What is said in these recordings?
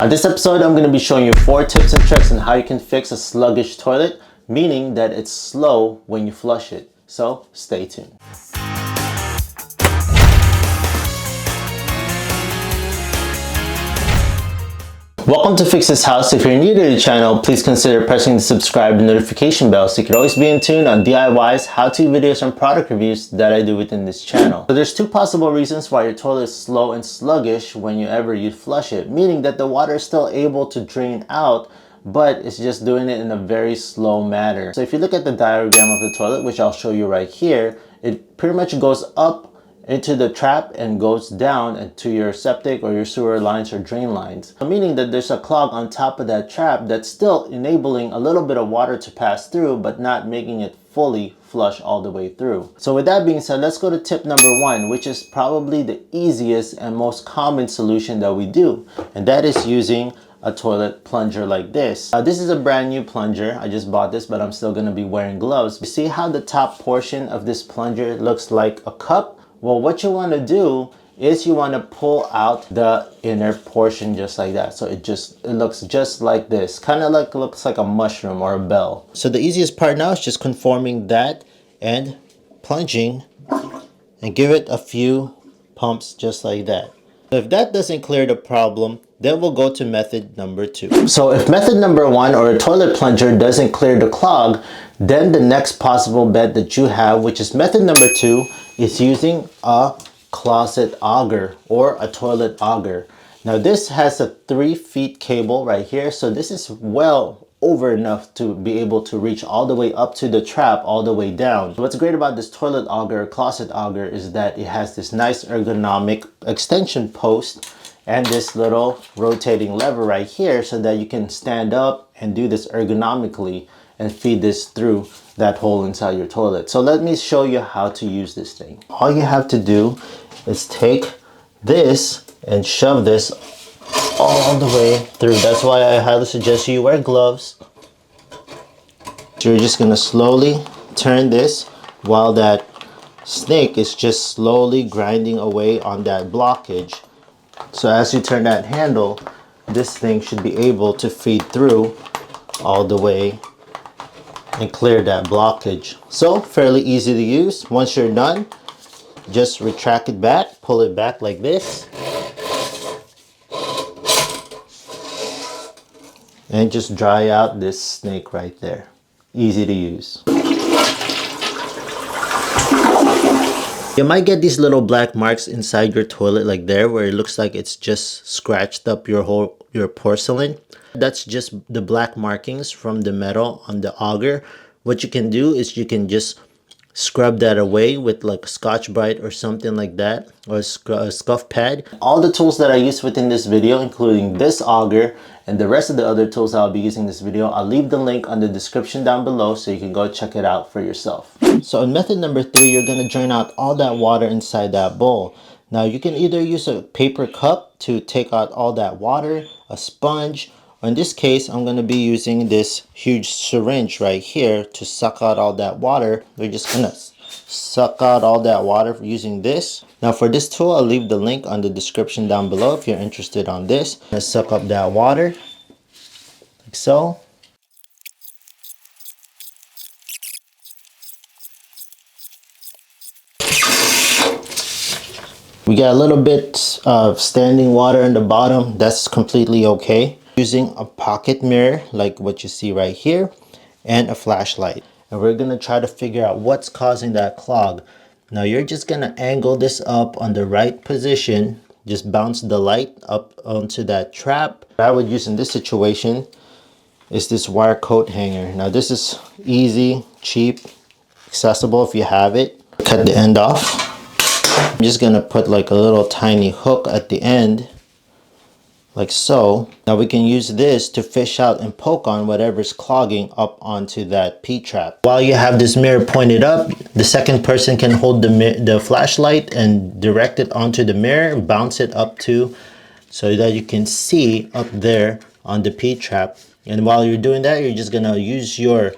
On this episode, I'm going to be showing you 4 tips and tricks on how you can fix a sluggish toilet, meaning that it's slow when you flush it. So stay tuned. Welcome to Fix This House. If you're new to the channel, please consider pressing the subscribe and notification bell so you can always be in tune on DIYs, how-to videos, and product reviews that I do within this channel. So there's 2 possible reasons why your toilet is slow and sluggish whenever you flush it, meaning that the water is still able to drain out, but it's just doing it in a very slow manner. So if you look at the diagram of the toilet, which I'll show you right here, it pretty much goes up into the trap and goes down into your septic or your sewer lines or drain lines, meaning that there's a clog on top of that trap that's still enabling a little bit of water to pass through but not making it fully flush all the way through. So with that being said, let's go to tip number 1, which is probably the easiest and most common solution that we do, and that is using a toilet plunger like this. This is a brand new plunger. I just bought this, but I'm still going to be wearing gloves. You see how the top portion of this plunger looks like a cup? Well, what you want to do is you want to pull out the inner portion just like that. So it looks just like this, kind of like looks like a mushroom or a bell. So the easiest part now is just conforming that and plunging and give it a few pumps just like that. If that doesn't clear the problem, then we'll go to method number 2. So if method number 1 or a toilet plunger doesn't clear the clog, then the next possible bet that you have, which is method number 2, is using a closet auger or a toilet auger. Now this has a 3 feet cable right here, so this is well over enough to be able to reach all the way up to the trap, all the way down. What's great about this toilet auger or closet auger is that it has this nice ergonomic extension post and this little rotating lever right here so that you can stand up and do this ergonomically and feed this through that hole inside your toilet. So let me show you how to use this thing. All you have to do is take this and shove this all the way through. That's why I highly suggest you wear gloves. So you're just gonna slowly turn this while that snake is just slowly grinding away on that blockage. So as you turn that handle, this thing should be able to feed through all the way and clear that blockage. So fairly easy to use. Once you're done, just retract it back, pull it back like this, and just dry out this snake right there. Easy to use. You might get these little black marks inside your toilet like there, where it looks like it's just scratched up your porcelain. That's just the black markings from the metal on the auger. What you can do is you can just scrub that away with like a Scotch-Brite or something like that, or a scuff pad. All the tools that I use within this video, including this auger and the rest of the other tools I'll be using in this video, I'll leave the link on the description down below so you can go check it out for yourself. So in method number 3, you're going to drain out all that water inside that bowl. Now you can either use a paper cup to take out all that water, a sponge, or in this case, I'm going to be using this huge syringe right here to suck out all that water. We're just going to suck out all that water using this. Now for this tool, I'll leave the link on the description down below if you're interested on this. Let's suck up that water, like so. We got a little bit of standing water in the bottom. That's completely okay. Using a pocket mirror like what you see right here and a flashlight, and we're gonna try to figure out what's causing that clog. Now you're just gonna angle this up on the right position, just bounce the light up onto that trap. What I would use in this situation is this wire coat hanger. Now this is easy, cheap, accessible if you have it. Cut the end off. I'm just gonna put like a little tiny hook at the end, like so. Now we can use this to fish out and poke on whatever's clogging up onto that P-trap. While you have this mirror pointed up, the second person can hold the flashlight and direct it onto the mirror, bounce it up to, so that you can see up there on the P-trap. And while you're doing that, you're just gonna use your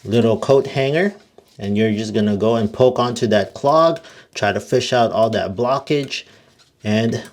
little coat hanger and you're just gonna go and poke onto that clog, try to fish out all that blockage, and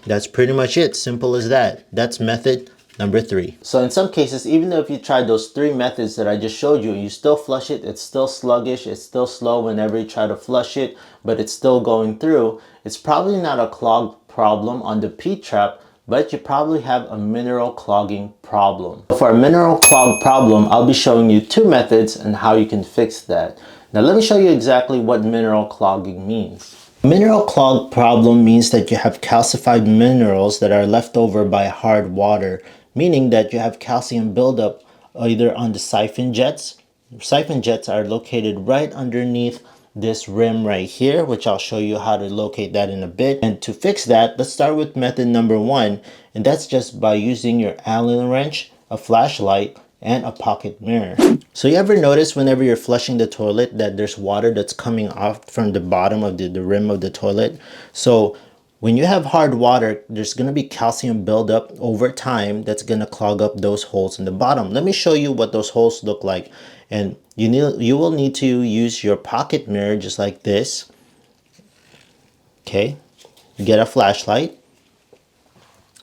That's pretty much it. Simple as that. That's method number 3. So in some cases, even though if you tried those 3 methods that I just showed you and you still flush it, it's still sluggish, it's still slow whenever you try to flush it, but it's still going through, it's probably not a clog problem on the P-trap, but you probably have a mineral clogging problem. For a mineral clog problem, I'll be showing you 2 methods and how you can fix that. Now let me show you exactly what mineral clogging means. Mineral clog problem means that you have calcified minerals that are left over by hard water, meaning that you have calcium buildup either on the siphon jets. Siphon jets are located right underneath this rim right here, which I'll show you how to locate that in a bit. And to fix that, let's start with method number 1, and that's just by using your Allen wrench, a flashlight, and a pocket mirror. So you ever notice whenever you're flushing the toilet that there's water that's coming off from the bottom of the rim of the toilet? So when you have hard water, there's going to be calcium buildup over time that's going to clog up those holes in the bottom. Let me show you what those holes look like. And you will need to use your pocket mirror just like this. Okay, get a flashlight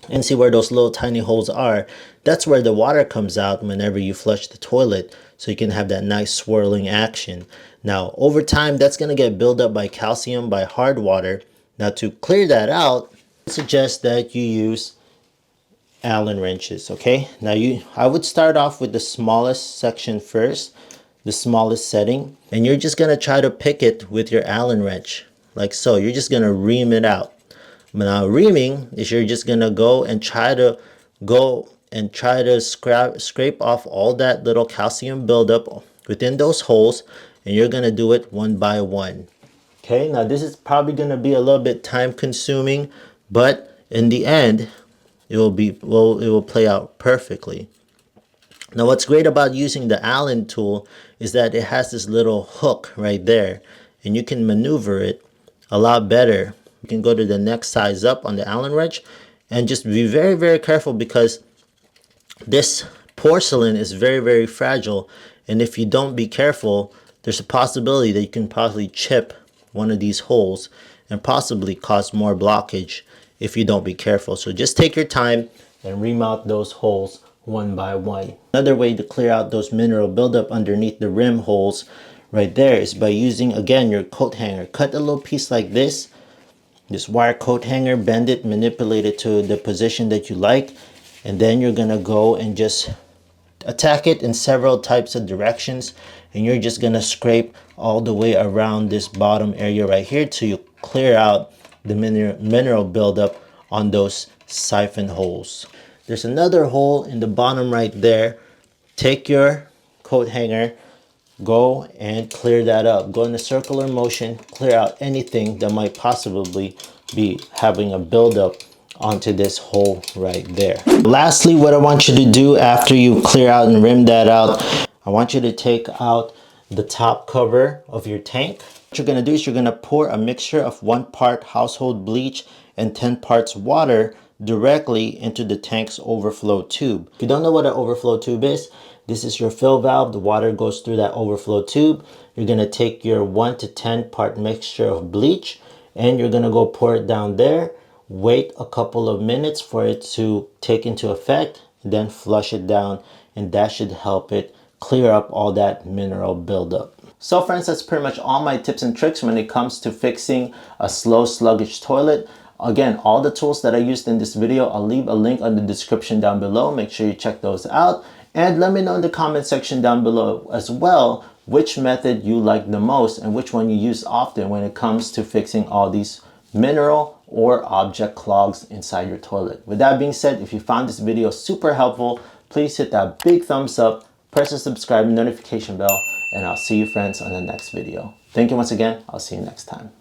and see where those little tiny holes are. That's where the water comes out whenever you flush the toilet, so you can have that nice swirling action. Now over time, that's going to get built up by calcium, by hard water. Now to clear that out, I suggest that you use Allen wrenches. Okay, now I would start off with the smallest section first, the smallest setting, and you're just going to try to pick it with your Allen wrench like so. You're just going to ream it out. Now reaming is you're just going to go and try to scrape off all that little calcium buildup within those holes, and you're going to do it one by one. Okay, now this is probably going to be a little bit time consuming, but in the end it will play out perfectly. Now what's great about using the Allen tool is that it has this little hook right there, and you can maneuver it a lot better. You can go to the next size up on the Allen wrench, and just be very, very careful, because this porcelain is very, very fragile, and if you don't be careful, there's a possibility that you can possibly chip one of these holes and possibly cause more blockage if you don't be careful. So just take your time and ream out those holes one by one. Another way to clear out those mineral buildup underneath the rim holes right there is by using, again, your coat hanger. Cut a little piece like this wire coat hanger, bend it, manipulate it to the position that you like, and then you're gonna go and just attack it in several types of directions, and you're just gonna scrape all the way around this bottom area right here till you clear out the mineral buildup on those siphon holes. There's another hole in the bottom right there. Take your coat hanger, go and clear that up. Go in a circular motion, clear out anything that might possibly be having a buildup onto this hole right there. Lastly, what I want you to do after you clear out and rim that out, I want you to take out the top cover of your tank. What you're gonna do is you're gonna pour a mixture of 1 part household bleach and 10 parts water directly into the tank's overflow tube. If you don't know what an overflow tube is, this is your fill valve. The water goes through that overflow tube. You're gonna take your 1 to 10 part mixture of bleach, and you're gonna go pour it down there. Wait a couple of minutes for it to take into effect, then flush it down, and that should help it clear up all that mineral buildup. So friends, that's pretty much all my tips and tricks when it comes to fixing a slow, sluggish toilet. Again, all the tools that I used in this video, I'll leave a link on the description down below. Make sure you check those out. And let me know in the comment section down below as well which method you like the most and which one you use often when it comes to fixing all these mineral or object clogs inside your toilet. With that being said, if you found this video super helpful, please hit that big thumbs up, press the subscribe and notification bell, and I'll see you friends on the next video. Thank you once again. I'll see you next time.